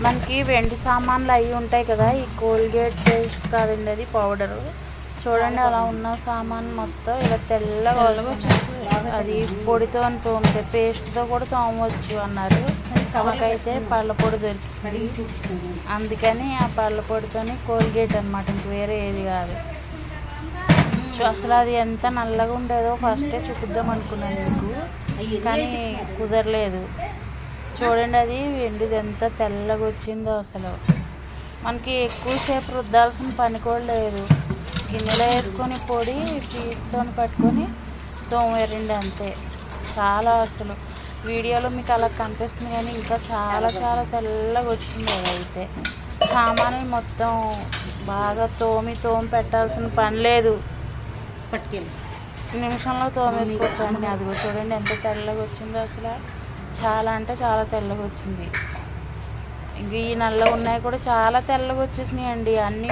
మనకి వెండి సామాన్లు అవి ఉంటాయి కదా, ఈ కోల్గేట్ పేస్ట్ కాదండి అది పౌడరు. చూడండి అలా ఉన్న సామాన్ మొత్తం ఇలా తెల్లగా వచ్చేస్తుంది. అది పొడితో తోమితే పేస్ట్తో కూడా తోమవచ్చు అన్నారు. మాకైతే పళ్ళ పొడి దొరికింది, అందుకని ఆ పళ్ళ పొడితోని కోల్గేట్ అనమాట, ఇంక వేరే ఏది కాదు. అసలు అది ఎంత నల్లగా ఉండేదో ఫస్టే చూపిద్దాం అనుకున్నాను మీకు, కానీ కుదరలేదు. చూడండి అది వెండిది ఎంత తెల్లగా వచ్చిందో. అసలు మనకి ఎక్కువసేపు రుద్దాల్సిన పని కూడా లేదు. గిన్నెలో వేసుకొని పొడి పీస్తో పట్టుకొని తోమేరండి అంతే. చాలా అసలు వీడియోలో మీకు అలా కనిపిస్తుంది, కానీ ఇంకా చాలా చాలా తెల్లగా వచ్చింది. అదైతే సామాన్లు మొత్తం బాగా తోమి పెట్టాల్సిన పని లేదు, పట్టుకెళ్ళి నిమిషంలో తోమేసుకోవచ్చు అండి. అది కూడా చూడండి ఎంత తెల్లగా వచ్చిందో. అసలు చాలా అంటే చాలా తెల్లగా వచ్చింది. ఇంక ఈ నల్లగా ఉన్నాయి కూడా చాలా తెల్లగా వచ్చేసినాయి అండి. అన్నీ